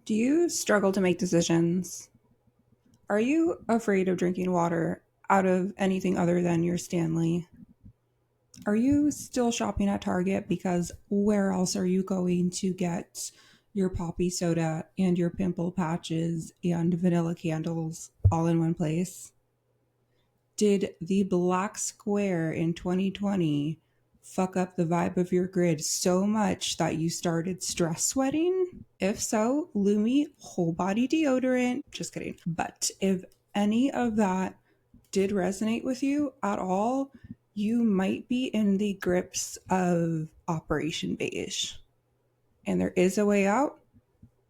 Do you struggle to make decisions? Are you afraid of drinking water out of anything other than your Stanley? Are you still shopping at Target because where else are you going to get your poppy soda and your pimple patches and vanilla candles all in one place? Did the black square in 2020 fuck up the vibe of your grid so much that you started stress sweating? If so, Lumi whole body deodorant. Just kidding. But if any of that did resonate with you at all, you might be in the grips of Operation Beige. And there is a way out,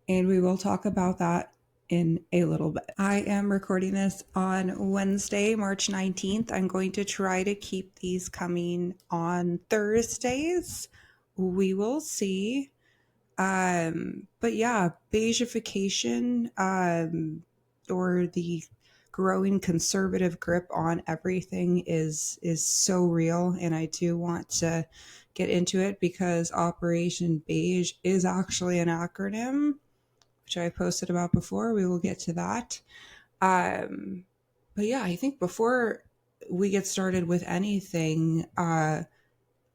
and we will talk about that in a little bit. I am recording this on Wednesday, March 19th. I'm going to try to keep these coming on Thursdays. We will see. But yeah, beigification, or the growing conservative grip on everything is so real, and I do want to get into it because Operation Beige is actually an acronym, which I posted about before. We will get to that. Um, but yeah, I think before we get started with anything,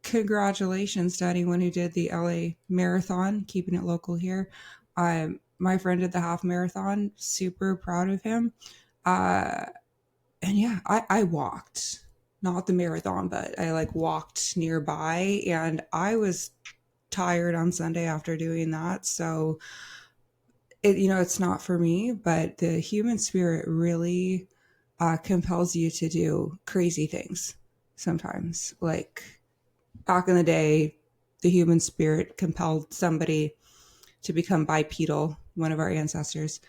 congratulations to anyone who did the LA marathon, keeping it local here. My friend did the half marathon, super proud of him. Uh, and yeah, I walked, not the marathon, but I like walked nearby, and I was tired on Sunday after doing that. So it's not for me, but the human spirit really compels you to do crazy things sometimes. Like back in the day, the human spirit compelled somebody to become bipedal, one of our ancestors.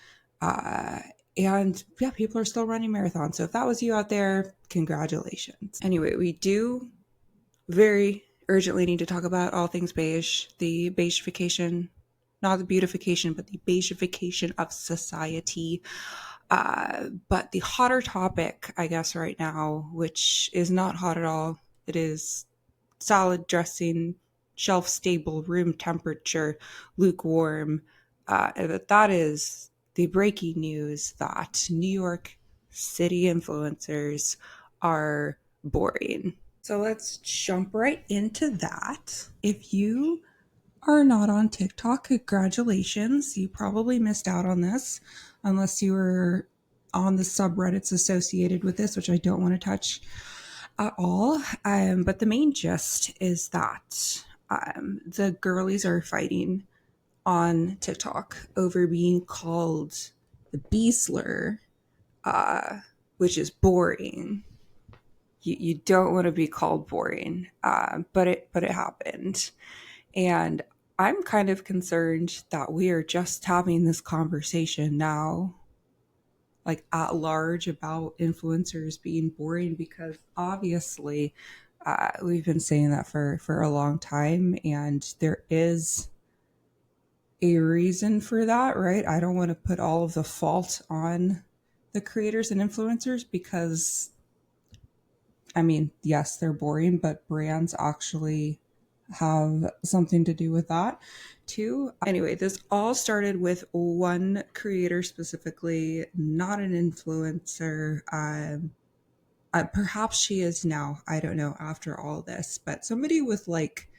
Uh, and yeah, people are still running marathons. So if that was you out there, congratulations. Anyway, we do very urgently need to talk about all things beige, the beigification, not the beautification, but the beigification of society. But the hotter topic, I guess, right now, which is not hot at all, it is salad dressing, shelf stable, room temperature, lukewarm. That is the breaking news that New York City influencers are boring. So let's jump right into that. If you are not on TikTok, congratulations. You probably missed out on this unless you were on the subreddits associated with this, which I don't want to touch at all. But the main gist is that the girlies are fighting on TikTok over being called the B slur, uh, which is boring. You don't want to be called boring, but it happened, and I'm kind of concerned that we are just having this conversation now, like at large, about influencers being boring, because obviously we've been saying that for a long time, and there is a reason for that, right? I don't want to put all of the fault on the creators and influencers because, I mean, yes, they're boring, but brands actually have something to do with that too. Anyway, this all started with one creator specifically, not an influencer. Perhaps she is now, I don't know, after all this, but somebody with like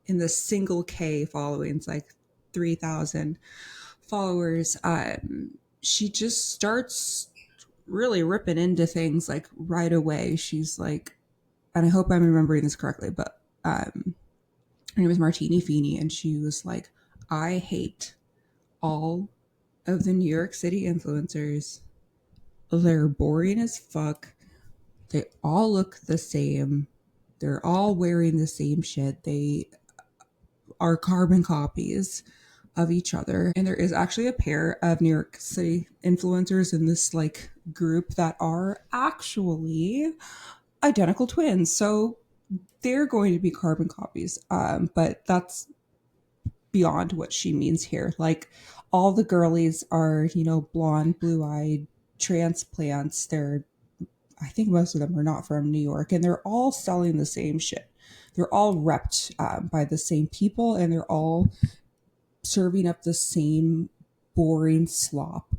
in the single K followings, like 3,000 followers. She just starts really ripping into things like right away. She's like, and I hope I'm remembering this correctly, but her name was Martini Feeney, and she was like, I hate all of the New York City influencers. They're boring as fuck. They all look the same. They're all wearing the same shit. They are carbon copies of each other. And there is actually a pair of New York City influencers in this like group that are actually identical twins. So they're going to be carbon copies. But that's beyond what she means here. Like all the girlies are, blonde, blue-eyed transplants. I think most of them are not from New York, and they're all selling the same shit. They're all repped by the same people, and they're all serving up the same boring slop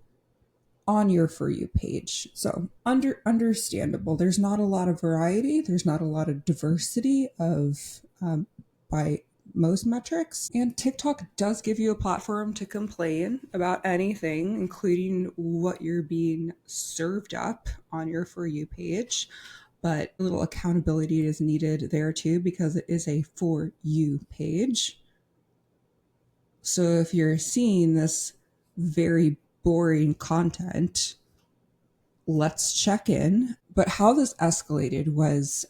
on your For You page. So understandable. There's not a lot of variety. There's not a lot of diversity of by most metrics. And TikTok does give you a platform to complain about anything, including what you're being served up on your For You page. But a little accountability is needed there too, because it is a For You page. So if you're seeing this very boring content, let's check in. But how this escalated was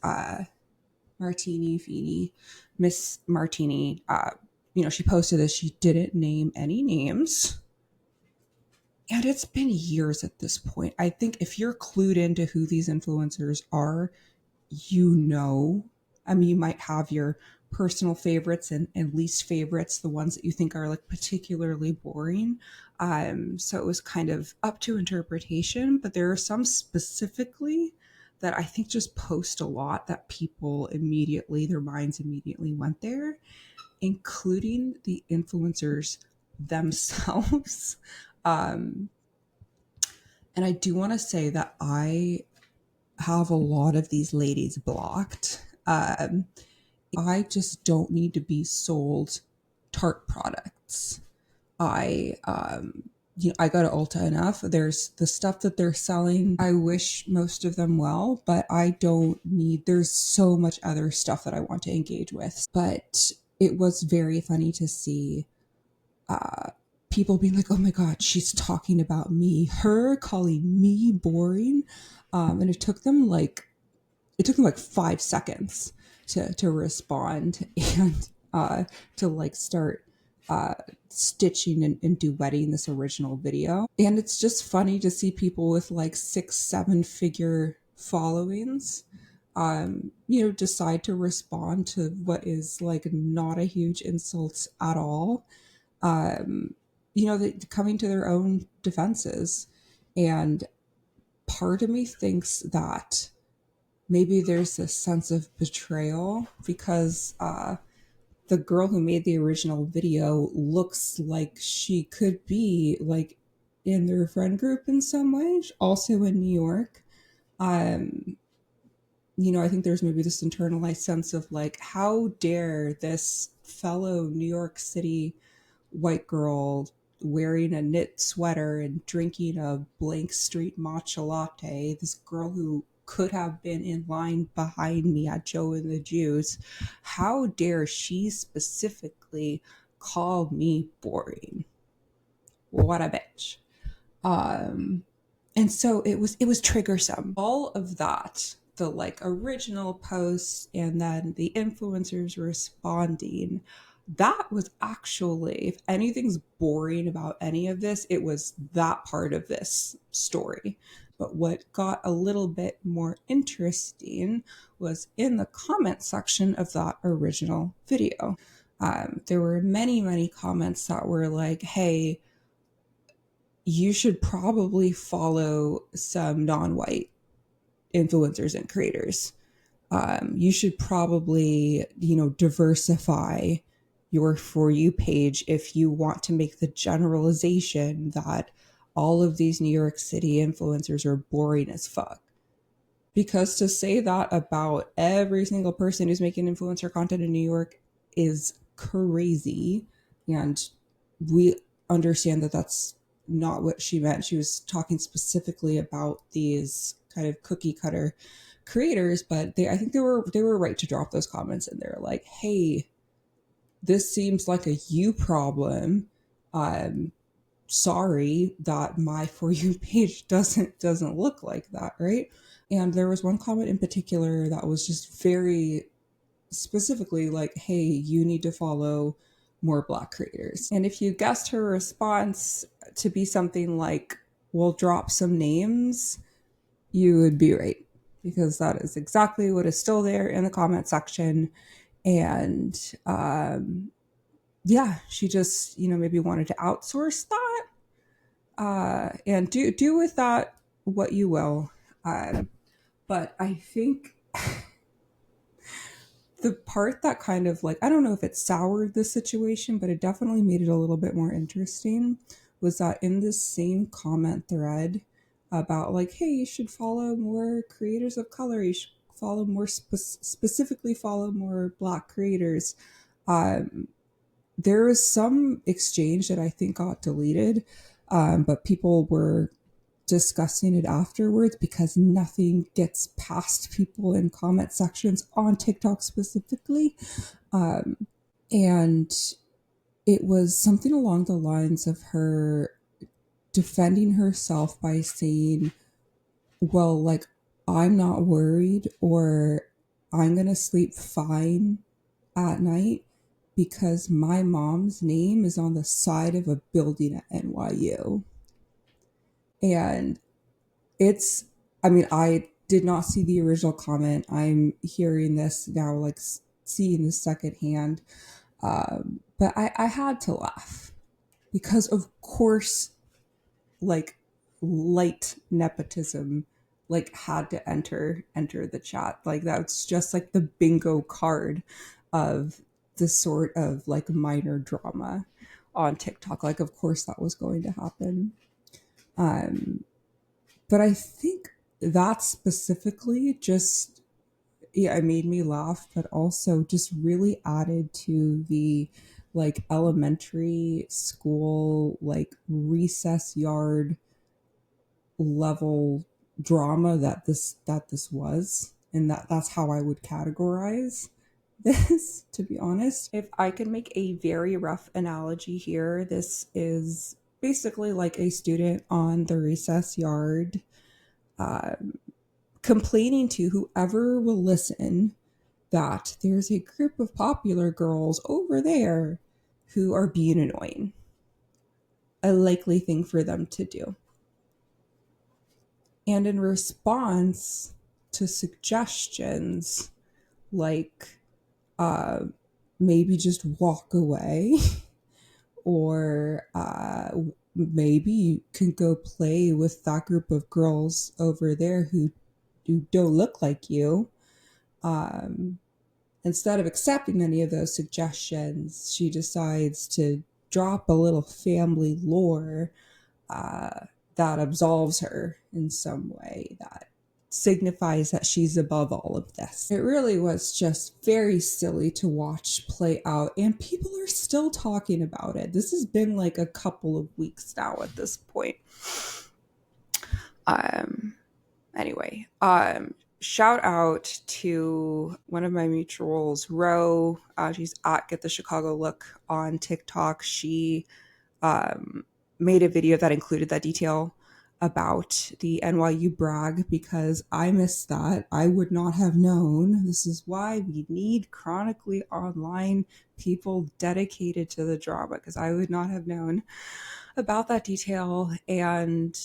Martini Feeney, Miss Martini, she posted this. She didn't name any names. And it's been years at this point. I think if you're clued into who these influencers are, you might have your personal favorites and least favorites, the ones that you think are like particularly boring. So it was kind of up to interpretation, but there are some specifically that I think just post a lot that people their minds immediately went there, including the influencers themselves. And I do want to say that I have a lot of these ladies blocked. I just don't need to be sold Tarte products. I go to Ulta enough. There's the stuff that they're selling. I wish most of them well, but I don't need, there's so much other stuff that I want to engage with. But it was very funny to see people being like, oh my God, she's talking about me, her calling me boring. And it took them like 5 seconds to respond and to like start stitching and duetting this original video. And it's just funny to see people with like 6-7 figure followings decide to respond to what is like not a huge insult at all. Coming to their own defenses. And part of me thinks that maybe there's this sense of betrayal because the girl who made the original video looks like she could be like in their friend group in some way, also in New York. I think there's maybe this internalized sense of like, how dare this fellow New York City white girl wearing a knit sweater and drinking a blank street matcha latte, this girl who could have been in line behind me at Joe and the Juice, how dare she specifically call me boring? What a bitch. And so it was triggersome. All of that, the like original posts and then the influencers responding, that was actually, if anything's boring about any of this, it was that part of this story. But what got a little bit more interesting was in the comment section of that original video. There were many, many comments that were like, hey, you should probably follow some non-white influencers and creators. You should probably, diversify your For You page if you want to make the generalization that all of these New York City influencers are boring as fuck. Because to say that about every single person who's making influencer content in New York is crazy. And we understand that that's not what she meant. She was talking specifically about these kind of cookie cutter creators, but I think they were right to drop those comments in there. Like, hey, this seems like a you problem. Sorry that my For You page doesn't look like that, right? And there was one comment in particular that was just very specifically like, hey, you need to follow more Black creators. And if you guessed her response to be something like, we'll drop some names, you would be right, because that is exactly what is still there in the comment section. And she just, maybe wanted to outsource that and do with that what you will. But I think the part that kind of like, I don't know if it soured the situation, but it definitely made it a little bit more interesting, was that in this same comment thread about like, hey, you should follow more creators of color, you should follow more specifically follow more Black creators. um, there was some exchange that I think got deleted, but people were discussing it afterwards because nothing gets past people in comment sections on TikTok specifically. And it was something along the lines of her defending herself by saying, well, like, I'm not worried, or I'm going to sleep fine at night because my mom's name is on the side of a building at NYU. And it's, I mean, I did not see the original comment. I'm hearing this now, like seeing this secondhand. But I had to laugh because, of course, like light nepotism like had to enter the chat. Like that's just like the bingo card of the sort of like minor drama on TikTok. Like of course that was going to happen. But I think that specifically just, yeah, it made me laugh, but also just really added to the like elementary school like recess yard level drama that this was, and that's how I would categorize this, to be honest. If I can make a very rough analogy here, this is basically like a student on the recess yard complaining to whoever will listen that there's a group of popular girls over there who are being annoying. A likely thing for them to do. And in response to suggestions like maybe just walk away, or maybe you can go play with that group of girls over there who don't look like you. Instead of accepting any of those suggestions, she decides to drop a little family lore that absolves her in some way, that signifies that she's above all of this. It really was just very silly to watch play out, and people are still talking about it. This has been like a couple of weeks now at this point. Anyway, shout out to one of my mutuals, Ro. She's at Get the Chicago Look on TikTok. She made a video that included that detail about the NYU brag because I missed that. I would not have known. This is why we need chronically online people dedicated to the drama, because I would not have known about that detail. And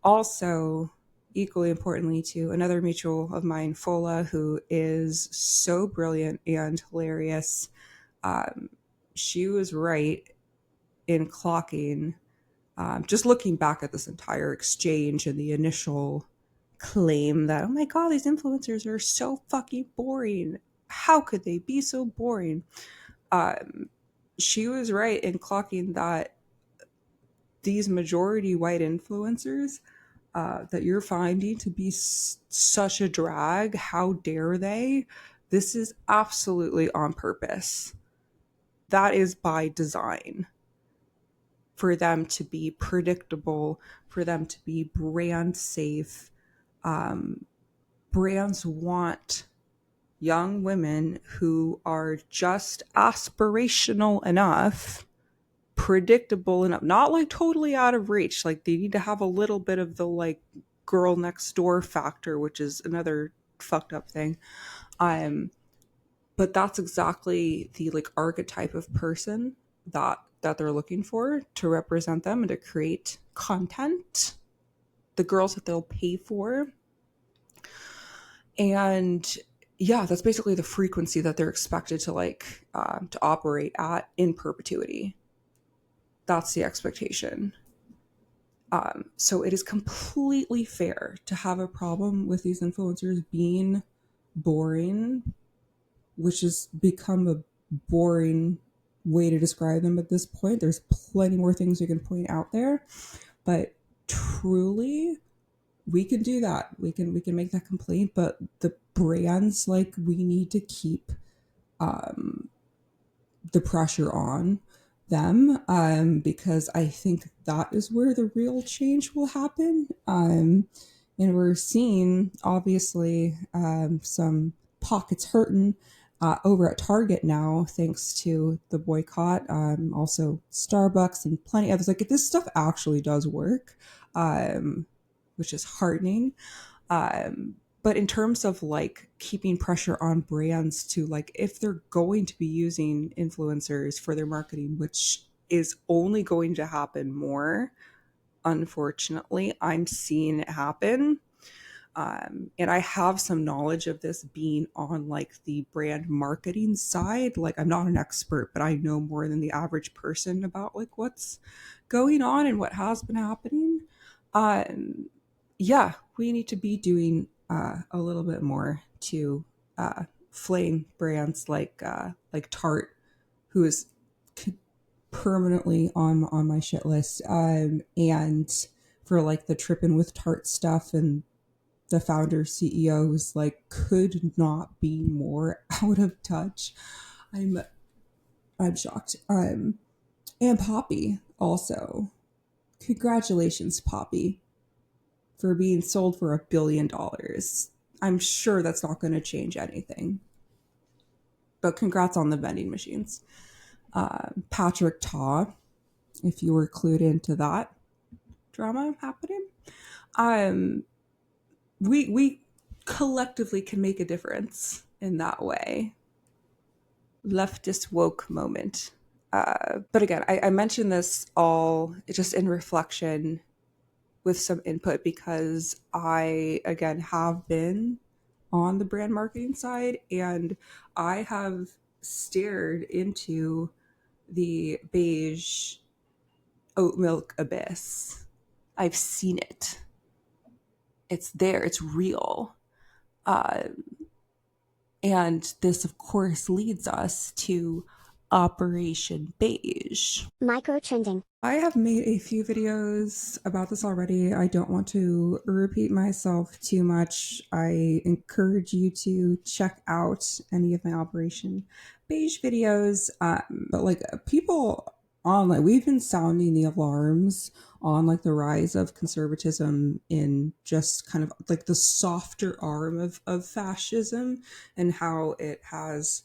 also, equally importantly, to another mutual of mine, Fola, who is so brilliant and hilarious. She was right in clocking, just looking back at this entire exchange and the initial claim that, oh my God, these influencers are so fucking boring. How could they be so boring? She was right in clocking that these majority white influencers that you're finding to be such a drag, how dare they? This is absolutely on purpose. That is by design, for them to be predictable, for them to be brand safe. Brands want young women who are just aspirational enough, predictable enough, not like totally out of reach. Like they need to have a little bit of the like girl next door factor, which is another fucked up thing. But that's exactly the like archetype of person that they're looking for to represent them and to create content, the girls that they'll pay for. And yeah, that's basically the frequency that they're expected to like to operate at in perpetuity. That's the expectation. So it is completely fair to have a problem with these influencers being boring, which has become a boring way to describe them at this point. There's plenty more things we can point out there, but truly, we can do that. We can make that complaint, but the brands, like, we need to keep the pressure on them, because I think that is where the real change will happen. And we're seeing, obviously, some pockets hurting over at Target now, thanks to the boycott. Also, Starbucks and plenty others. Like, if this stuff actually does work, which is heartening. But in terms of like keeping pressure on brands to, like, if they're going to be using influencers for their marketing, which is only going to happen more, unfortunately, I'm seeing it happen. And I have some knowledge of this being on like the brand marketing side. Like, I'm not an expert, but I know more than the average person about like what's going on and what has been happening. Yeah, we need to be doing a little bit more to flame brands like Tarte, who is permanently on my shit list, and for like the tripping with Tarte stuff, and the founder CEOs like could not be more out of touch. I'm shocked. And Poppy also. Congratulations, Poppy, for being sold for $1 billion. I'm sure that's not going to change anything. But congrats on the vending machines. Patrick Ta, if you were clued into that drama happening. We collectively can make a difference in that way. Leftist woke moment. But again, I mentioned this all just in reflection with some input, because I, again, have been on the brand marketing side, and I have stared into the beige oat milk abyss. I've seen it. It's there. It's real. And this, of course, leads us to Operation Beige. Microtrending. I have made a few videos about this already. I don't want to repeat myself too much. I encourage you to check out any of my Operation Beige videos. But like, people online, we've been sounding the alarms on like the rise of conservatism in just kind of like the softer arm of fascism, and how it has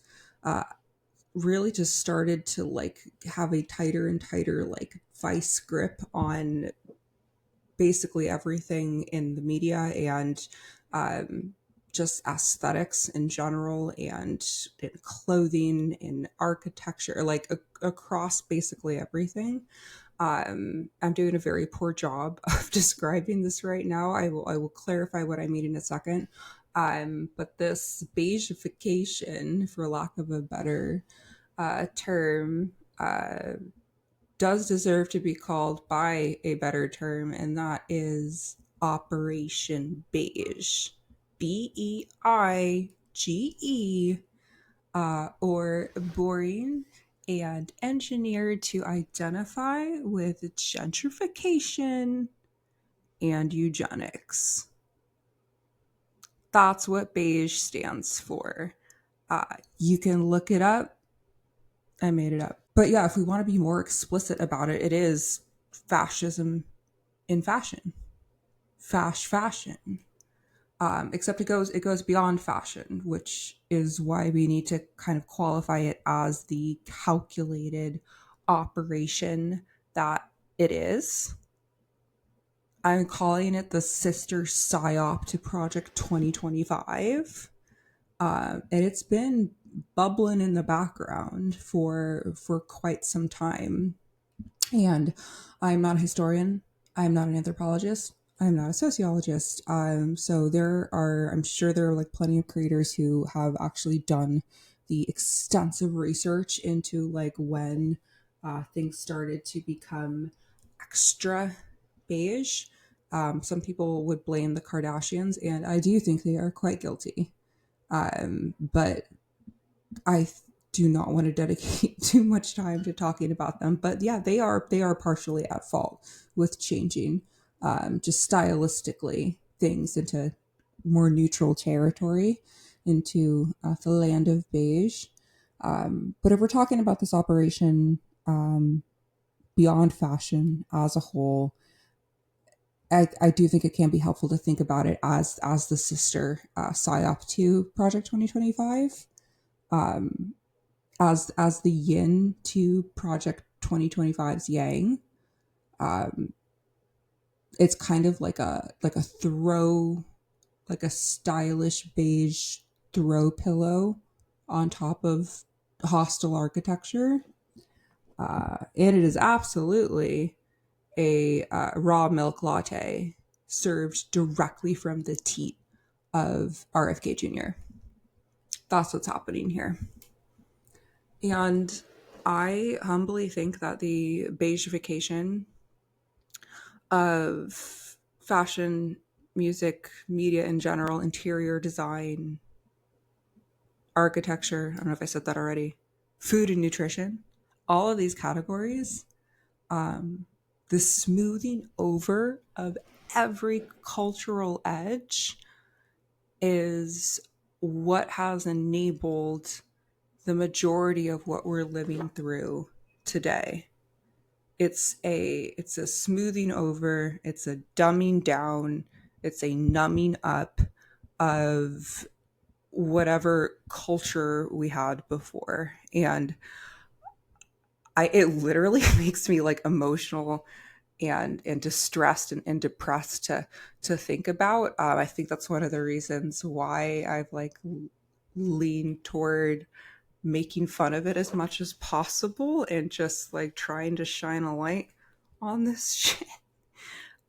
really just started to like have a tighter and tighter like vice grip on basically everything in the media, and just aesthetics in general, and in clothing, in architecture, like across basically everything. I'm doing a very poor job of describing this right now. I will clarify what I mean in a second. But this beigeification, for lack of a better term, does deserve to be called by a better term, and that is Operation Beige. BEIGE, or boring and engineered to identify with gentrification and eugenics. That's what beige stands for. You can look it up. I made it up. But yeah, if we want to be more explicit about it, it is fascism in fashion. Fashion. Except it goes beyond fashion, which is why we need to kind of qualify it as the calculated operation that it is. I'm calling it the sister psyop to Project 2025. And it's been bubbling in the background for quite some time. And I'm not a historian. I'm not an anthropologist. I'm not a sociologist. So I'm sure there are like plenty of creators who have actually done the extensive research into like when things started to become extra beige. Some people would blame the Kardashians, and I do think they are quite guilty. But I do not want to dedicate too much time to talking about them. But yeah, they are partially at fault with changing just stylistically things into more neutral territory, into the land of beige. But if we're talking about this operation beyond fashion as a whole, I do think it can be helpful to think about it as the sister psyop to Project 2025, as the yin to Project 2025's yang. Um, it's kind of like a throw, like a stylish beige throw pillow on top of hostile architecture, and it is absolutely a raw milk latte served directly from the teat of RFK Jr. That's what's happening here. And I humbly think that the beigification of fashion, music, media in general, interior design, architecture, I don't know if I said that already, food and nutrition, all of these categories, the smoothing over of every cultural edge is what has enabled the majority of what we're living through today. It's a smoothing over, it's a dumbing down, it's a numbing up of whatever culture we had before. And it literally makes me like emotional and distressed and depressed to think about. I think that's one of the reasons why I've like leaned toward making fun of it as much as possible and just like trying to shine a light on this shit.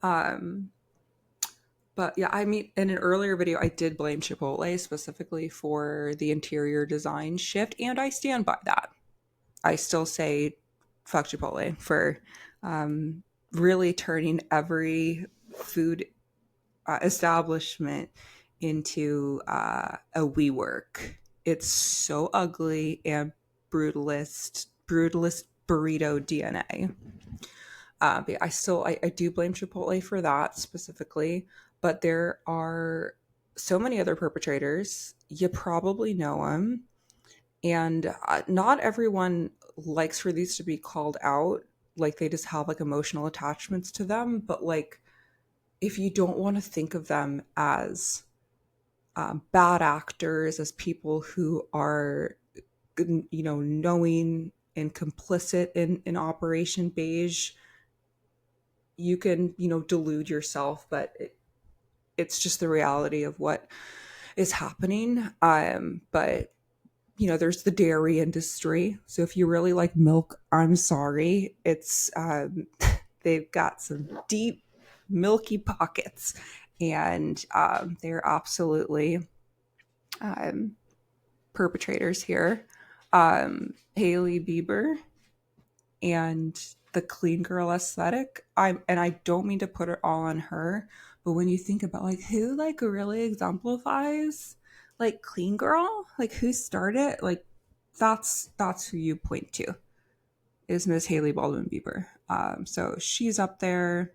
But yeah, I mean, in an earlier video, I did blame Chipotle specifically for the interior design shift, and I stand by that. I still say fuck Chipotle for really turning every food establishment into a WeWork. It's so ugly and brutalist burrito DNA. But I do blame Chipotle for that specifically. But there are so many other perpetrators. You probably know them. And not everyone likes for these to be called out. Like they just have like emotional attachments to them. But like, if you don't want to think of them as bad actors, as people who are, knowing and complicit in Operation Beige, you can, delude yourself, but it's just the reality of what is happening. But there's the dairy industry. So if you really like milk, I'm sorry. It's they've got some deep, milky pockets, and they're absolutely perpetrators here. Hailey Bieber and the clean girl aesthetic. I don't mean to put it all on her, but when you think about like who like really exemplifies like clean girl, like who started, like that's who you point to is Miss Hailey Baldwin Bieber. So she's up there.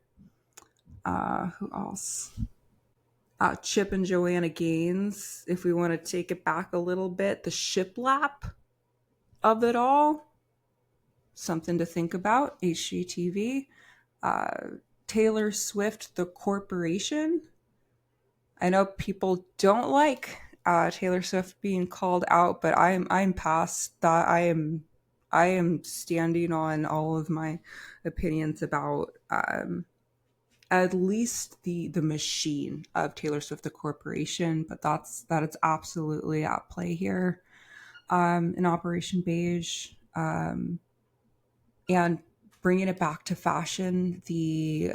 Who else? Chip and Joanna Gaines. If we want to take it back a little bit, the shiplap of it all, something to think about. HGTV. Taylor Swift, the corporation. I know people don't like Taylor Swift being called out, but I'm past that. I am standing on all of my opinions about at least the machine of Taylor Swift, the corporation. But that is absolutely at play here in Operation Beige. And bringing it back to fashion, the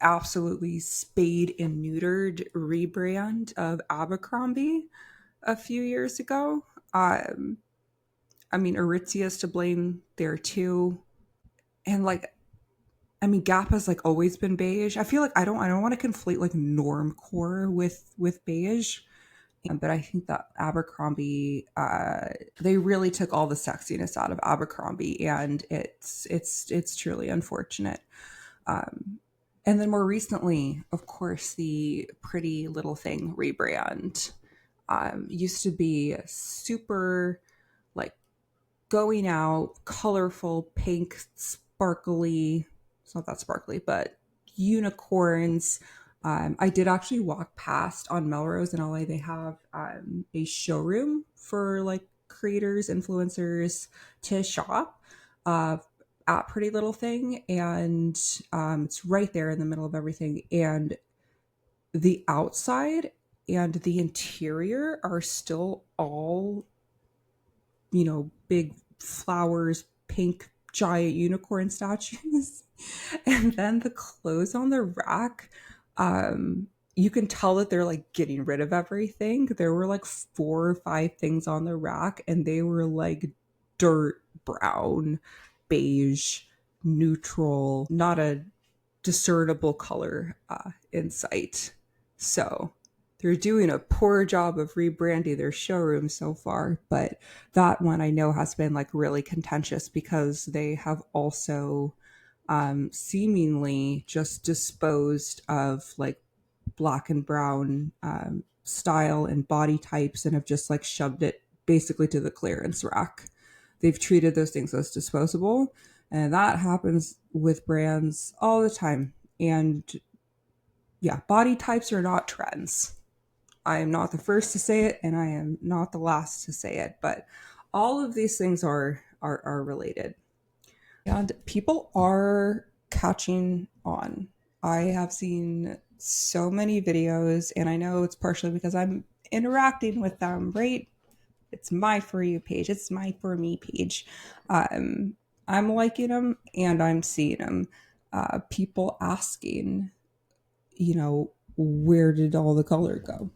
absolutely spayed and neutered rebrand of Abercrombie a few years ago. I mean, Aritzia's to blame there too. And like, I mean, Gap has like always been beige. I feel like I don't want to conflate like normcore with beige. But I think that Abercrombie, they really took all the sexiness out of Abercrombie, and it's truly unfortunate. And then more recently, of course, the Pretty Little Thing rebrand used to be super like going out, colorful, pink, sparkly. It's not that sparkly, but unicorns. I did actually walk past on Melrose in LA. They have a showroom for like creators, influencers to shop at Pretty Little Thing. And it's right there in the middle of everything. And the outside and the interior are still all, big flowers, pink giant unicorn statues. And then the clothes on the rack, you can tell that they're like getting rid of everything. There were like 4 or 5 things on the rack, and they were like dirt brown, beige, neutral, not a discernible color in sight. So they're doing a poor job of rebranding their showroom so far, but that one I know has been like really contentious because they have also seemingly just disposed of like black and brown style and body types and have just like shoved it basically to the clearance rack. They've treated those things as disposable, and that happens with brands all the time. And yeah, body types are not trends. I am not the first to say it, and I am not the last to say it, but all of these things are related. And people are catching on. I have seen so many videos, and I know it's partially because I'm interacting with them, right? It's my For You page, it's my For Me page. I'm liking them and I'm seeing them. People asking, where did all the color go?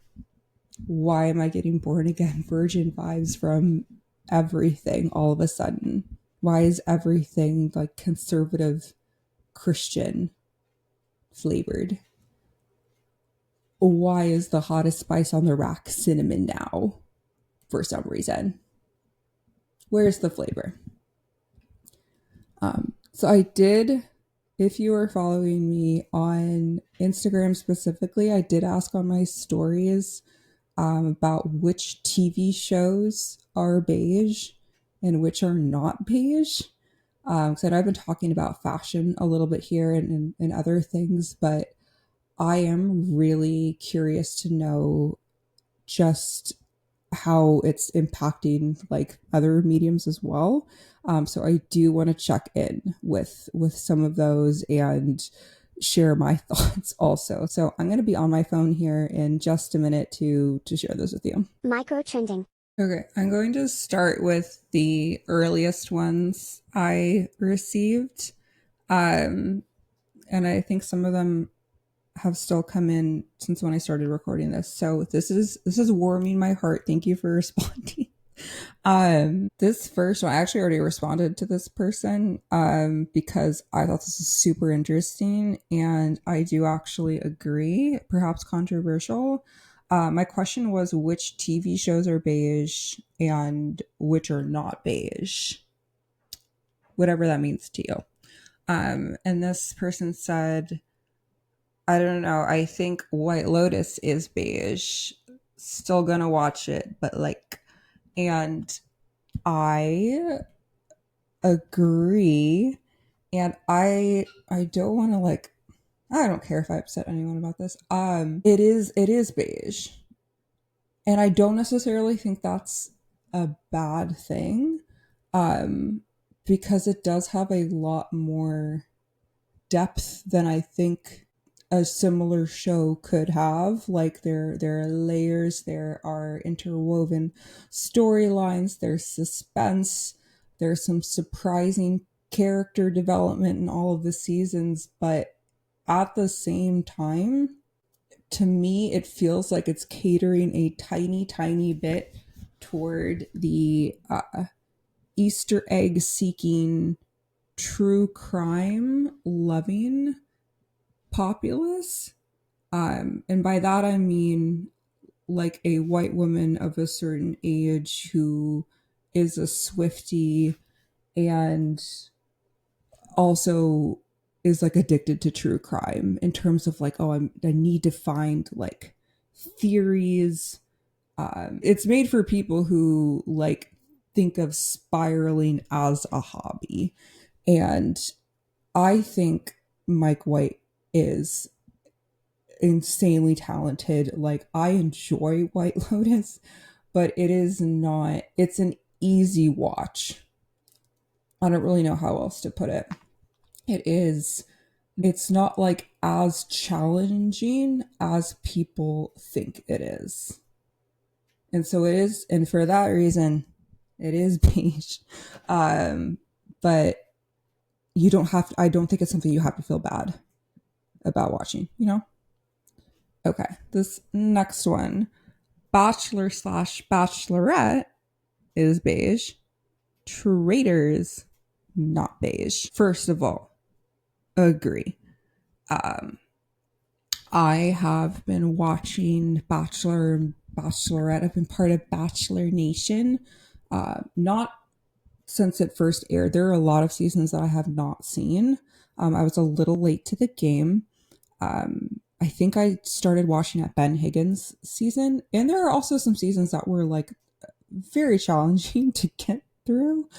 Why am I getting born again virgin vibes from everything all of a sudden? Why is everything like conservative Christian flavored? Why is the hottest spice on the rack cinnamon now for some reason? Where's the flavor? So I did, if you are following me on Instagram specifically, I did ask on my stories about which TV shows are beige and which are not beige. So I've been talking about fashion a little bit here and other things, but I am really curious to know just how it's impacting like other mediums as well. So I do want to check in with some of those and share my thoughts also. So I'm going to be on my phone here in just a minute to share those with you. Microtrending. Okay, I'm going to start with the earliest ones I received. And I think some of them have still come in since when I started recording this. So this is warming my heart. Thank you for responding. This first one, I actually already responded to this person because I thought this is super interesting, and I do actually agree, perhaps controversial. My question was which TV shows are beige and which are not beige, whatever that means to you. And this person said, I don't know, I think White Lotus is beige. Still gonna watch it, but like, and I agree. And I don't want to like, I don't care if I upset anyone about this. It is beige. And I don't necessarily think that's a bad thing. Because it does have a lot more depth than I think a similar show could have. Like there are layers, there are interwoven storylines, there's suspense, there's some surprising character development in all of the seasons, but at the same time, to me it feels like it's catering a tiny bit toward the Easter egg seeking, true crime loving populace. And by that I mean like a white woman of a certain age who is a Swiftie and also is like addicted to true crime in terms of like, oh, I need to find like theories. It's made for people who like think of spiraling as a hobby. And I think Mike White is insanely talented. Like, I enjoy White Lotus, but it is not, it's an easy watch. I don't really know how else to put it. It is, it's not like as challenging as people think it is. And so it is, and for that reason, it is beige. But you don't have to, I don't think it's something you have to feel bad about watching, you know? Okay, this next one, Bachelor slash Bachelorette, is beige. Traitors, not beige. First of all, agree. I have been watching Bachelor and Bachelorette. I've been part of Bachelor Nation. Not since it first aired. There are a lot of seasons that I have not seen. I was a little late to the game. I think I started watching at Ben Higgins' season, and there are also some seasons that were like very challenging to get through.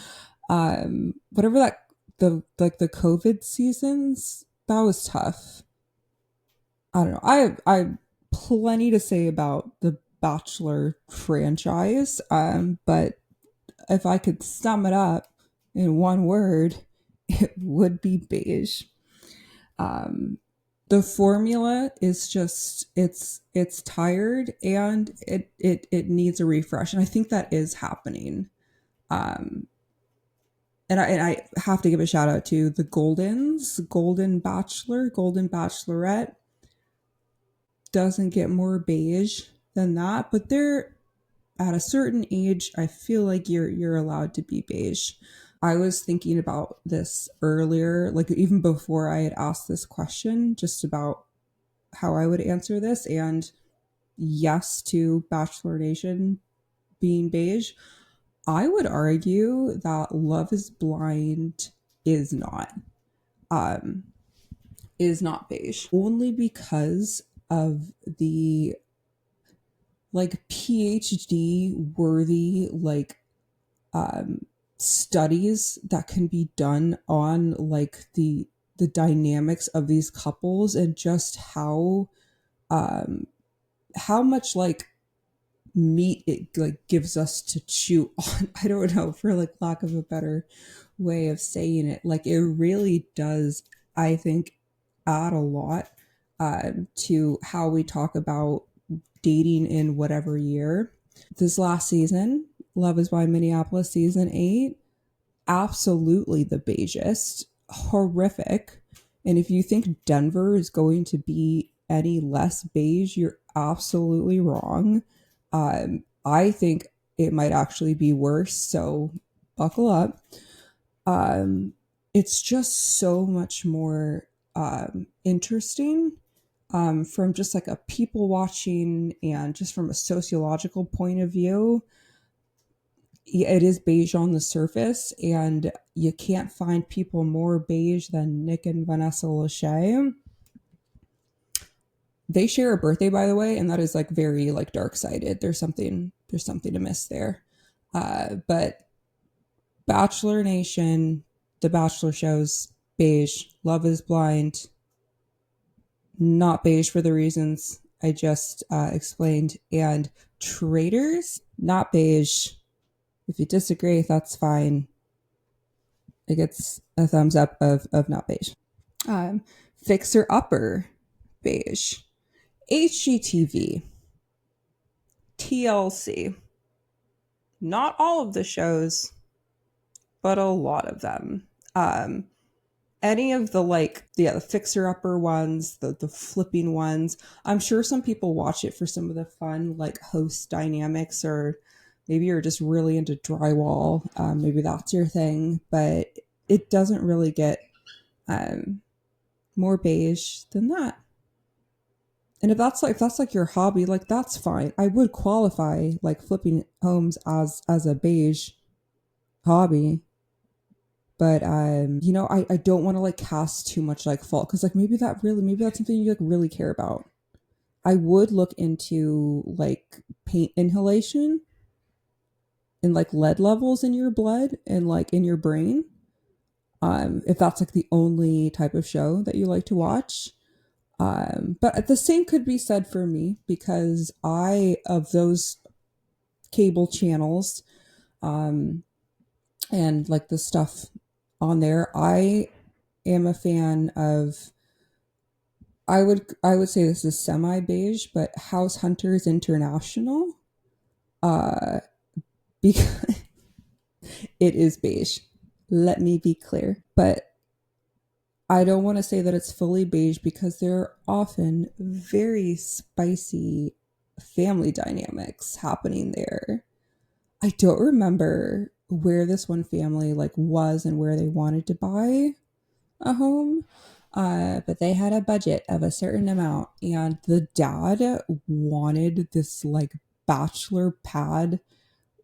Whatever that the COVID seasons, that was tough. I don't know. I plenty to say about the Bachelor franchise. But if I could sum it up in one word, it would be beige. The formula is just it's tired and it needs a refresh, and I think that is happening. Um, and I have to give a shout out to the Goldens, Golden Bachelor, Golden Bachelorette. Doesn't get more beige than that, but they're at a certain age. I feel like you're allowed to be beige. I was thinking about this earlier, like even before I had asked this question, just about how I would answer this. And yes to Bachelor Nation being beige. I would argue that Love is Blind is not. Um, is not beige. Only because of the like PhD worthy like studies that can be done on like the dynamics of these couples and just how much like meat it like gives us to chew on. I don't know, for like lack of a better way of saying it. Like it really does, I think, add a lot to how we talk about dating in whatever year. This last season, Love is Blind Minneapolis season 8, absolutely the beigest, horrific. And if you think Denver is going to be any less beige, you're absolutely wrong. I think it might actually be worse, so buckle up. It's just so much more interesting from just like a people watching and just from a sociological point of view. It is beige on the surface, and you can't find people more beige than Nick and Vanessa Lachey. They share a birthday, by the way, and that is like very like dark sided. There's something to miss there. But Bachelor Nation, the Bachelor shows, beige. Love is Blind, not beige for the reasons I just explained. And Traitors, not beige. If you disagree, that's fine. It gets a thumbs up of not beige. Fixer Upper, beige. HGTV, TLC. Not all of the shows, but a lot of them. Any of the like, yeah, the Fixer Upper ones, the flipping ones. I'm sure some people watch it for some of the fun like host dynamics, or maybe you're just really into drywall. Maybe that's your thing, but it doesn't really get more beige than that. And if that's like your hobby, like that's fine. I would qualify like flipping homes as a beige hobby, but you know, I don't want to like cast too much like fault because like maybe that's something you like really care about. I would look into like paint inhalation and like lead levels in your blood and like in your brain. If that's like the only type of show that you like to watch. But the same could be said for me because I, of those cable channels, um, and like the stuff on there, I am a fan of, I would say this is semi beige, but House Hunters International. Uh, because it is beige. Let me be clear. But I don't want to say that it's fully beige because there are often very spicy family dynamics happening there. I don't remember where this one family like was and where they wanted to buy a home. But they had a budget of a certain amount and the dad wanted this like bachelor pad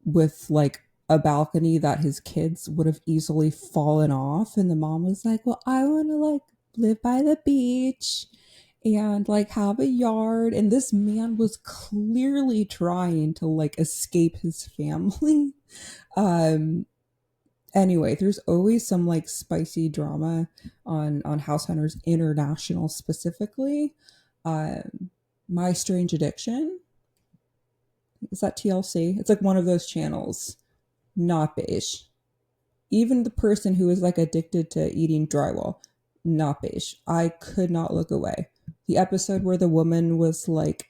with like a balcony that his kids would have easily fallen off. And the mom was like, well, I want to like live by the beach and like have a yard. And this man was clearly trying to like escape his family. Um, anyway, there's always some like spicy drama on House Hunters International specifically. My Strange Addiction, is that TLC? It's like one of those channels. Not beige. Even the person who is like addicted to eating drywall, not beige. I could not look away. The episode where the woman was like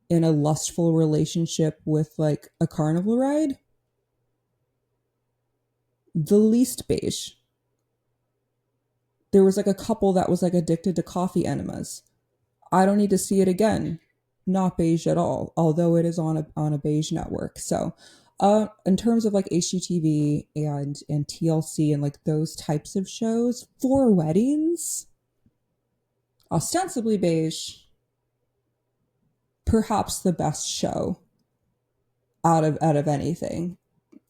in a lustful relationship with like a carnival ride, the least beige. There was like a couple that was like addicted to coffee enemas. I don't need to see it again. Not beige at all, although it is on a beige network. So, in terms of like HGTV and TLC and like those types of shows for weddings, ostensibly beige, perhaps the best show out of anything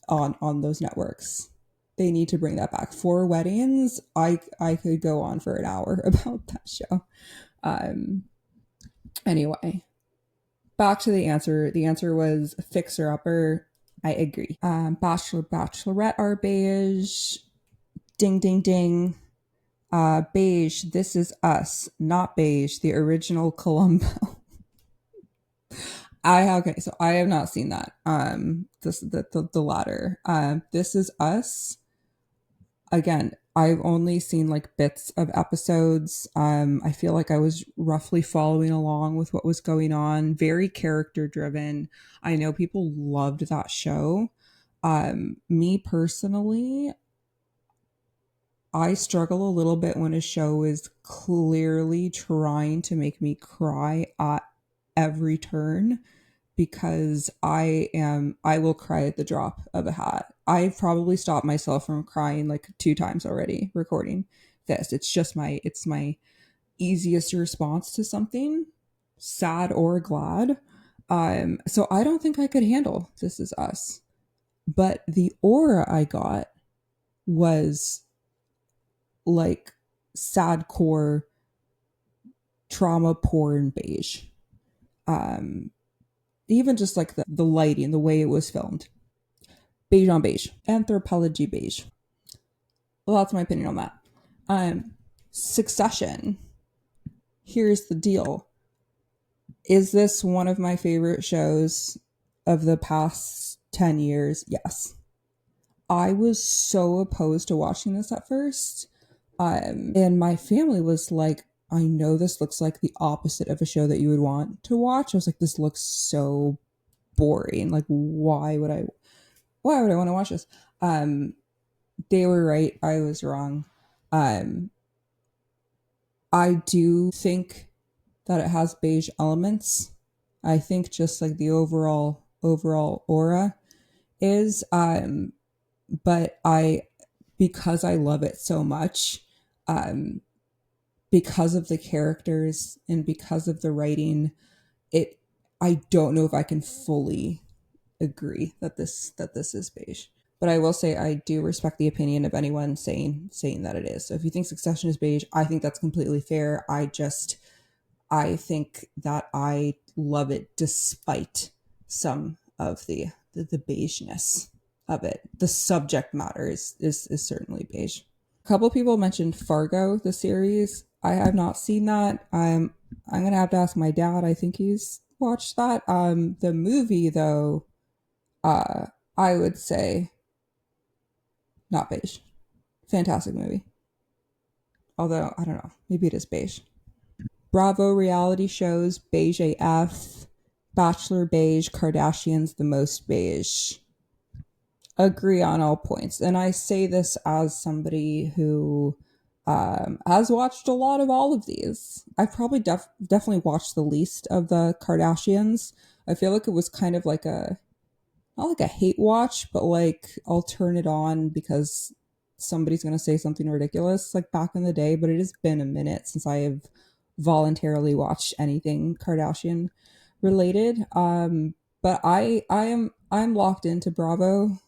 on those networks. They need to bring that back for weddings. I could go on for an hour about that show. Um, anyway, back to the answer. The answer was Fixer Upper. I agree. Bachelor, Bachelorette are beige. Ding, ding, ding. Beige, This Is Us. Not beige, the original Columbo. So I have not seen that. The latter. This Is Us. Again, I've only seen like bits of episodes. I feel like I was roughly following along with what was going on. Very character driven. I know people loved that show. Me personally, I struggle a little bit when a show is clearly trying to make me cry at every turn because I will cry at the drop of a hat. I've probably stopped myself from crying like 2 times already recording this. It's my easiest response to something sad or glad. So I don't think I could handle This Is Us. But the aura I got was like sad core trauma porn beige. Um, Even just like the lighting, the way it was filmed. Beige on beige. Anthropology beige. Well, that's my opinion on that. Um, Succession. Here's the deal. Is this one of my favorite shows of the past 10 years? Yes. I was so opposed to watching this at first. And my family was like, I know this looks like the opposite of a show that you would want to watch. I was like, this looks so boring. Like, why would I want to watch this? Um, they were right. I was wrong. Um, I do think that it has beige elements. I think just like the overall aura is, but because I love it so much, um, because of the characters and because of the writing, it I don't know if I can fully agree that this is beige. But I will say I do respect the opinion of anyone saying that it is. So if you think Succession is beige, I think that's completely fair. I think that I love it despite some of the beigeness of it. The subject matter is certainly beige. A couple people mentioned Fargo, the series. I have not seen that. I'm gonna have to ask my dad. I think he's watched that. The movie though, uh, I would say not beige. Fantastic movie. Although I don't know, maybe it is beige. Bravo reality shows, beige AF, Bachelor beige, Kardashians the most beige. Agree on all points. And I say this as somebody who has watched a lot of all of these. I've probably definitely watched the least of the Kardashians. I feel like it was kind of like a, not like a hate watch, but like I'll turn it on because somebody's going to say something ridiculous like back in the day. But it has been a minute since I have voluntarily watched anything Kardashian related. But I'm locked into Bravo,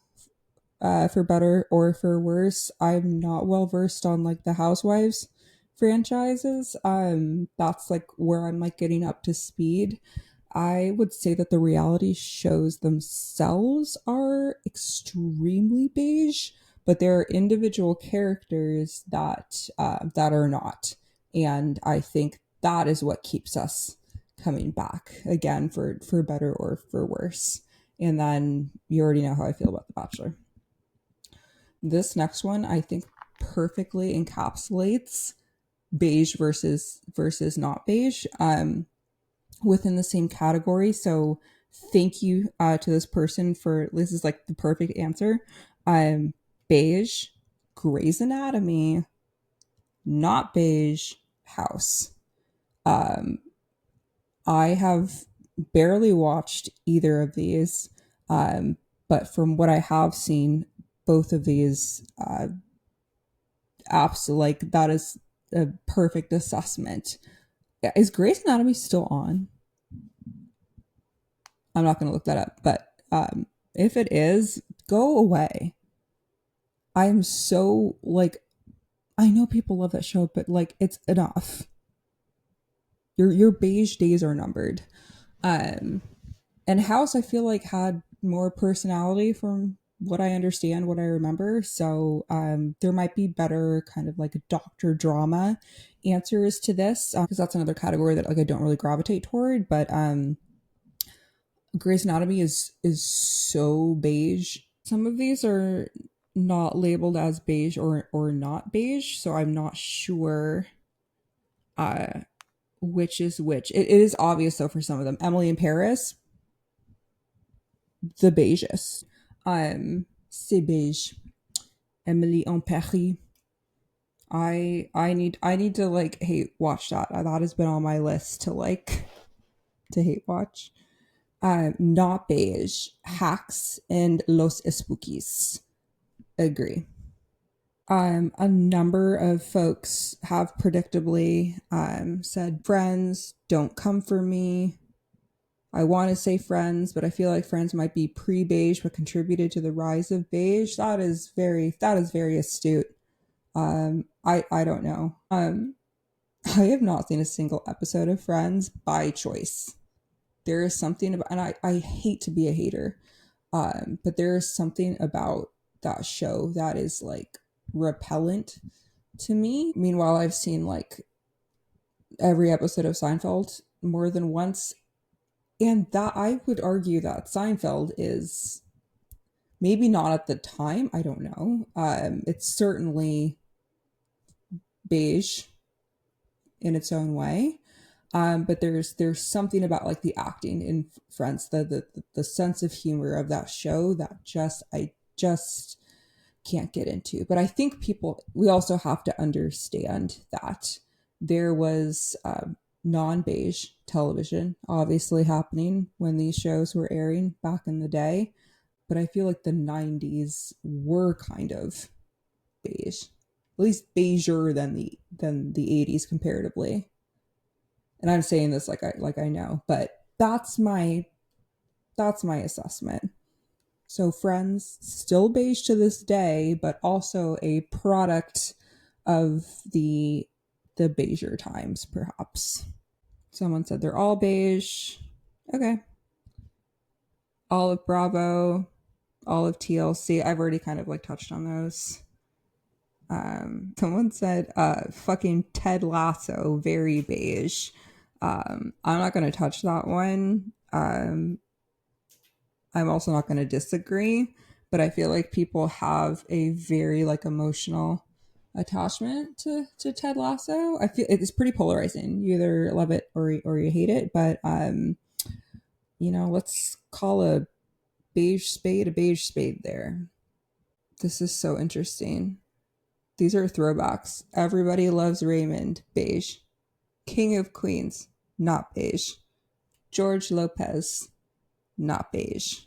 for better or for worse. I'm not well versed on like the Housewives franchises. That's like where I'm like getting up to speed. I would say that the reality shows themselves are extremely beige, but there are individual characters that are not, and I think that is what keeps us coming back again for better or for worse. And then you already know how I feel about The Bachelor. This next one, I think, perfectly encapsulates beige versus not beige. Within the same category. So thank you to this person for this is like the perfect answer. Beige, Grey's Anatomy, not beige, House. Um, I have barely watched either of these, but from what I have seen, both of these apps, like that is a perfect assessment. Is Grey's Anatomy still on? I'm not going to look that up, but if it is, go away. I'm so like, I know people love that show, but like, it's enough. Your beige days are numbered. Um, and House, I feel like had more personality from what I understand, what I remember. So there might be better kind of like doctor drama answers to this because that's another category that like I don't really gravitate toward. But Grey's Anatomy is so beige. Some of these are not labeled as beige or not beige, so I'm not sure uh which is which. It is obvious though for some of them. Emily in Paris, the beigest. C'est beige. Emily en Paris. I need to like hate watch that. That has been on my list to like to hate watch. Not beige. Hacks and Los Espookies. Agree. A number of folks have predictably said, Friends, don't come for me. I want to say Friends, but I feel like Friends might be pre-beige, but contributed to the rise of beige. That is very astute. I don't know. I have not seen a single episode of Friends by choice. There is something about, and I hate to be a hater, but there is something about that show that is like repellent to me. Meanwhile, I've seen like every episode of Seinfeld more than once, and that I would argue that Seinfeld is maybe not at the time. I don't know. It's certainly beige in its own way. But there's something about like the acting in Friends, the sense of humor of that show that I just can't get into. But I think we also have to understand that there was non-beige television obviously happening when these shows were airing back in the day. But I feel like the 90s were kind of beige. least beiger than the 80s comparatively. And I'm saying this like I know, but that's my assessment. So Friends, still beige to this day, but also a product of the beiger times, perhaps. Someone said they're all beige. Okay. Olive Bravo, Olive TLC. I've already kind of like touched on those. Someone said fucking Ted Lasso, very beige. I'm not going to touch that one. I'm also not going to disagree, but I feel like people have a very like emotional attachment to Ted Lasso. I feel it's pretty polarizing. You either love it or you hate it, but let's call a beige spade there. This is so interesting. These are throwbacks. Everybody Loves Raymond, beige. King of Queens, not beige. George Lopez, not beige.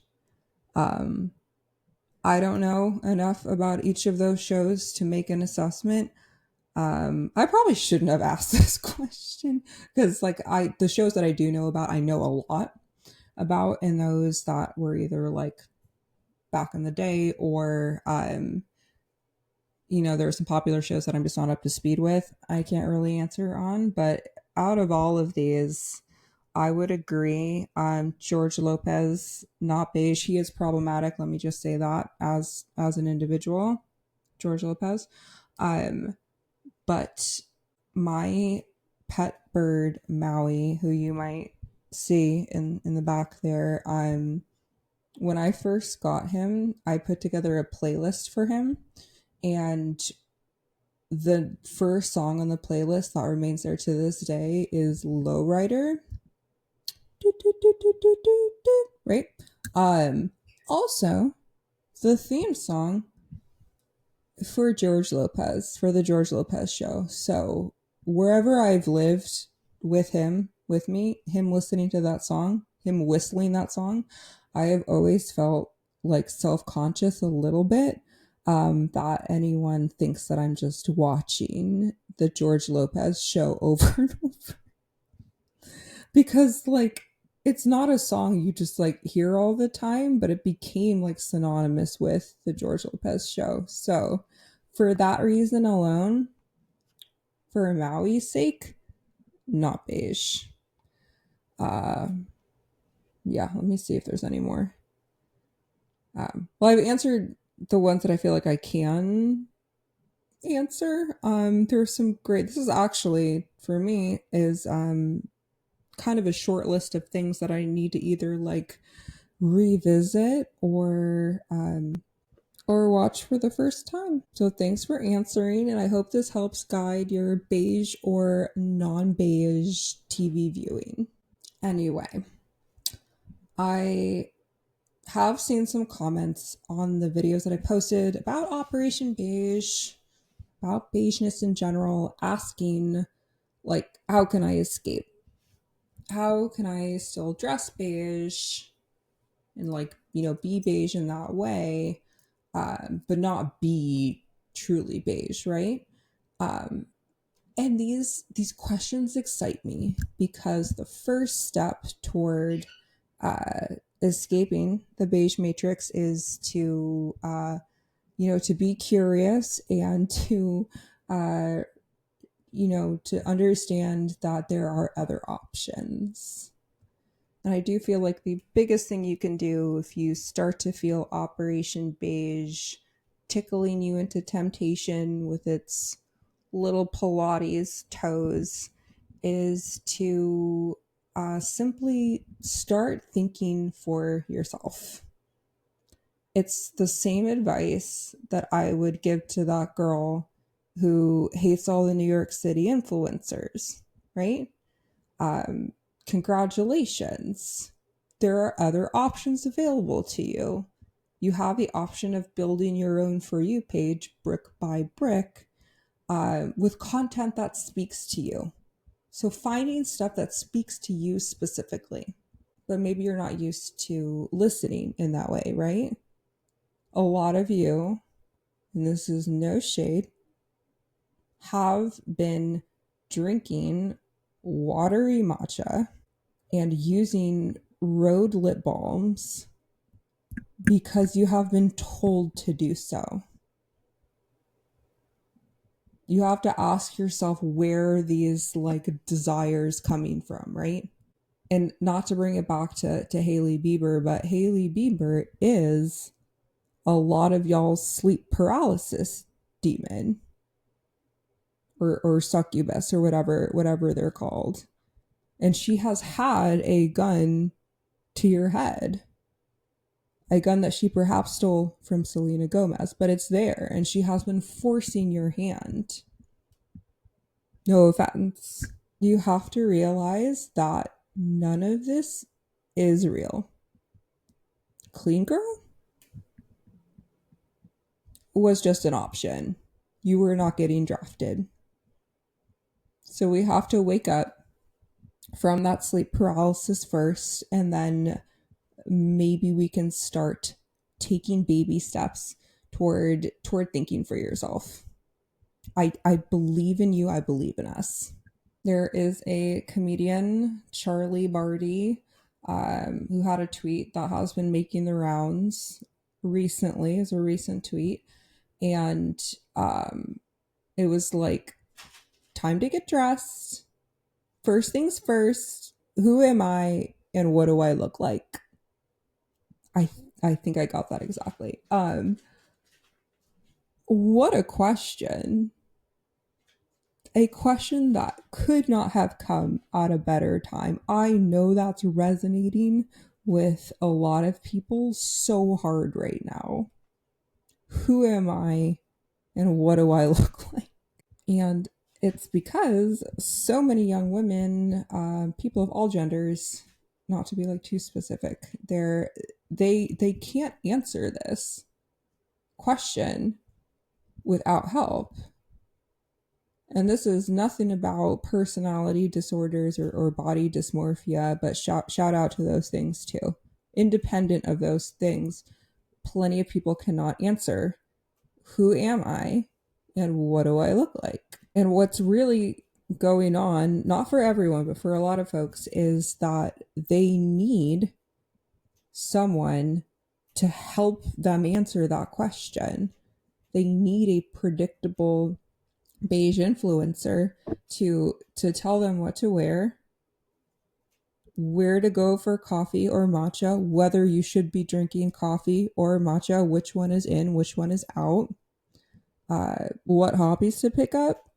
I don't know enough about each of those shows to make an assessment. I probably shouldn't have asked this question because the shows that I do know about, I know a lot about, and those that were either like back in the day or there are some popular shows that I'm just not up to speed with. I can't really answer on, but out of all of these, I would agree. George Lopez, not beige. He is problematic. Let me just say that as an individual, George Lopez. But my pet bird Maui, who you might see in the back there, when I first got him, I put together a playlist for him, and the first song on the playlist that remains there to this day is Lowrider. Right? Also, the theme song for the George Lopez show. So wherever I've lived with him, him listening to that song, him whistling that song, I have always felt like self-conscious a little bit that anyone thinks that I'm just watching the George Lopez show over and over. Because it's not a song you just hear all the time, but it became synonymous with the George Lopez show. So for that reason alone, for Maui's sake, not beige. Yeah, let me see if there's any more. Well, I've answered the ones that I feel like I can answer. There's some great. This is actually for me is kind of a short list of things that I need to either revisit or watch for the first time. So thanks for answering, and I hope this helps guide your beige or non-beige TV viewing. Anyway, I have seen some comments on the videos that I posted about Operation Beige, about beigeness in general, asking how can I escape? How can I still dress beige and be beige in that way, but not be truly beige, right? And these questions excite me because the first step toward escaping the beige matrix is to to be curious and to to understand that there are other options. And I do feel like the biggest thing you can do if you start to feel Operation Beige tickling you into temptation with its little Pilates toes is to simply start thinking for yourself. It's the same advice that I would give to that girl who hates all the New York City influencers, right? Congratulations. There are other options available to you. You have the option of building your own For You page brick by brick with content that speaks to you. So finding stuff that speaks to you specifically, but maybe you're not used to listening in that way, right? A lot of you, and this is no shade, have been drinking watery matcha and using road lip balms because you have been told to do so. You have to ask yourself where these like desires coming from, right? And not to bring it back to Hailey Bieber, but Hailey Bieber is a lot of y'all's sleep paralysis demon or succubus or whatever they're called. And she has had a gun to your head, a gun that she perhaps stole from Selena Gomez, but it's there and she has been forcing your hand. No offense. You have to realize that none of this is real. Clean girl was just an option. You were not getting drafted. So we have to wake up from that sleep paralysis first, and then maybe we can start taking baby steps toward thinking for yourself. I believe in you. I believe in us. There is a comedian, Charlie Barty, who had a tweet that has been making the rounds recently, as a recent tweet. And it was like, time to get dressed. First things first, who am I and what do I look like? I think I got that exactly. What a question. A question that could not have come at a better time. I know that's resonating with a lot of people so hard right now. Who am I and what do I look like? And it's because so many young women, people of all genders, not to be like too specific, they can't answer this question without help. And this is nothing about personality disorders or body dysmorphia, but shout out to those things too. Independent of those things, plenty of people cannot answer, who am I and what do I look like? And what's really going on, not for everyone, but for a lot of folks, is that they need someone to help them answer that question. They need a predictable beige influencer to tell them what to wear, where to go for coffee or matcha, whether you should be drinking coffee or matcha, which one is in, which one is out, what hobbies to pick up,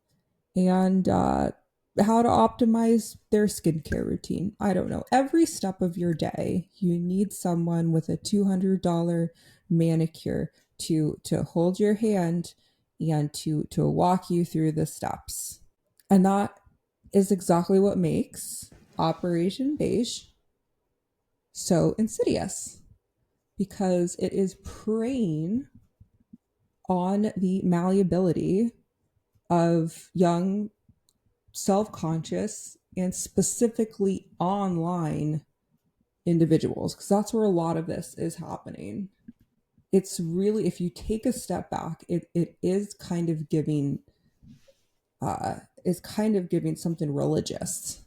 and how to optimize their skincare routine. I don't know. Every step of your day, you need someone with a $200 manicure to hold your hand and to walk you through the steps. And that is exactly what makes Operation Beige so insidious, because it is preying on the malleability of young, self-conscious, and specifically online individuals, because that's where a lot of this is happening. It's really, if you take a step back, it is kind of giving something religious.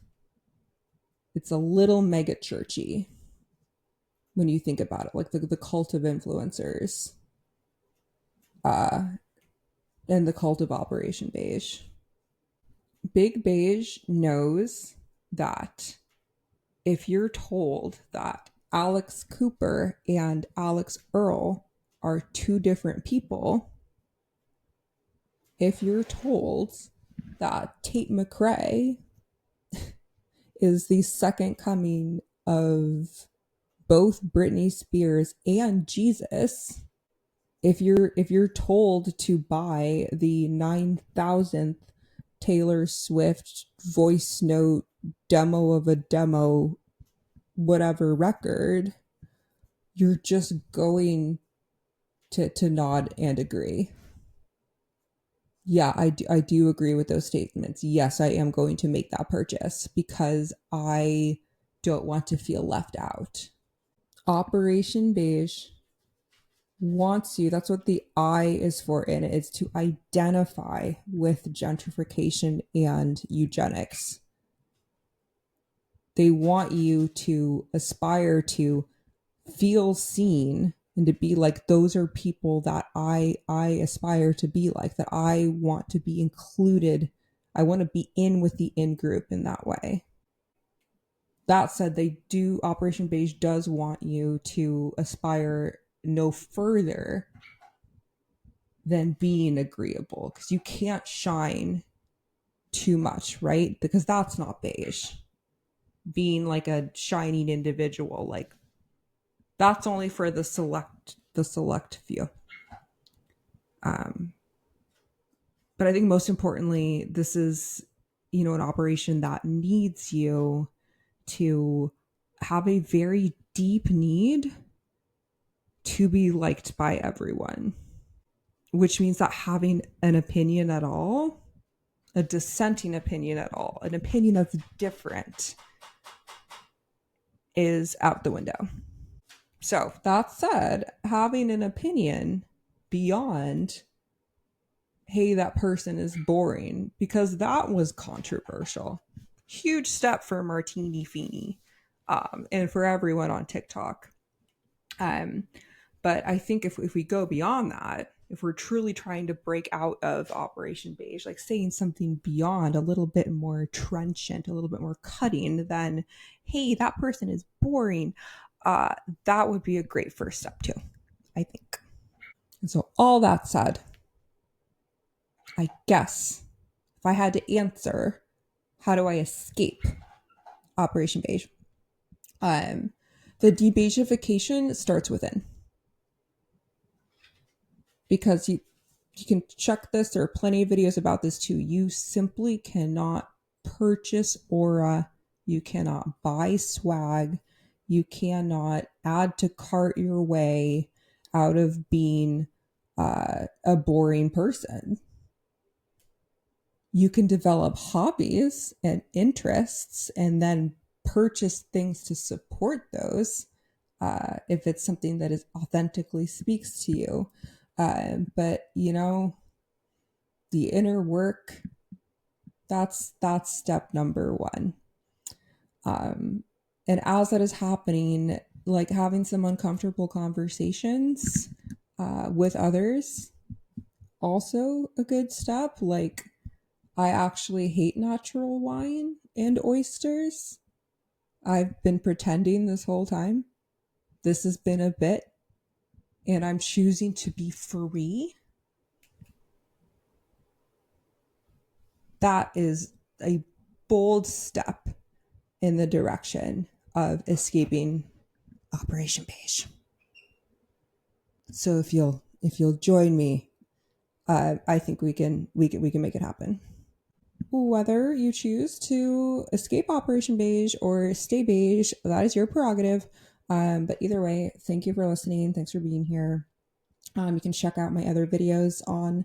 It's a little mega churchy when you think about it, like the cult of influencers, and the cult of Operation Beige. Big Beige knows that if you're told that Alex Cooper and Alex Earl are two different people, if you're told that Tate McRae is the second coming of both Britney Spears and Jesus, if you're told to buy the 9,000th Taylor Swift voice note demo of a demo whatever record, you're just going to nod and agree. Yeah, I do agree with those statements. Yes, I am going to make that purchase because I don't want to feel left out. Operation Beige wants you, that's what the I is for in it, is to identify with gentrification and eugenics. They want you to aspire to feel seen and to be like, those are people that I aspire to be like, that I want to be included. I want to be in with the in group in that way. That said, Operation Beige does want you to aspire no further than being agreeable, because you can't shine too much, right? Because that's not beige. Being like a shining individual, like that's only for the select few. Um, but I think most importantly, this is, an operation that needs you to have a very deep need to be liked by everyone, which means that having an opinion at all, a dissenting opinion at all, an opinion that's different, is out the window. So, that said, having an opinion beyond, hey, that person is boring, because that was controversial. Huge step for Martini Feeney, and for everyone on TikTok. But I think if we go beyond that, if we're truly trying to break out of Operation Beige, like saying something beyond, a little bit more trenchant, a little bit more cutting than, hey, that person is boring, that would be a great first step too, I think. And so all that said, I guess if I had to answer, how do I escape Operation Beige? The debeigification starts within. Because you can check this. There are plenty of videos about this too. You simply cannot purchase aura. You cannot buy swag. You cannot add to cart your way out of being a boring person. You can develop hobbies and interests and then purchase things to support those, if it's something that is authentically speaks to you. But the inner work, that's step number one. And as that is happening, like having some uncomfortable conversations with others, also a good step. Like, I actually hate natural wine and oysters. I've been pretending this whole time. This has been a bit, and I'm choosing to be free. That is a bold step in the direction of escaping Operation Beige. So if you'll join me, I think we can make it happen. Whether you choose to escape Operation Beige or stay beige, that is your prerogative. But either way, thank you for listening. Thanks for being here. You can check out my other videos on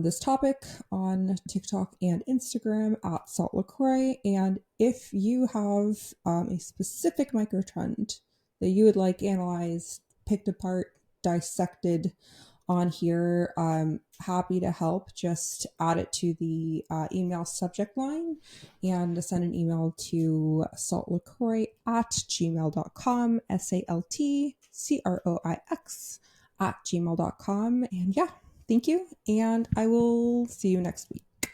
this topic on TikTok and Instagram at Saltlacroix. And if you have a specific microtrend that you would like analyzed, picked apart, dissected on here, I'm happy to help. Just add it to the email subject line and send an email to saltlacroix@gmail.com, saltcroix@gmail.com. And yeah, thank you. And I will see you next week. Bye.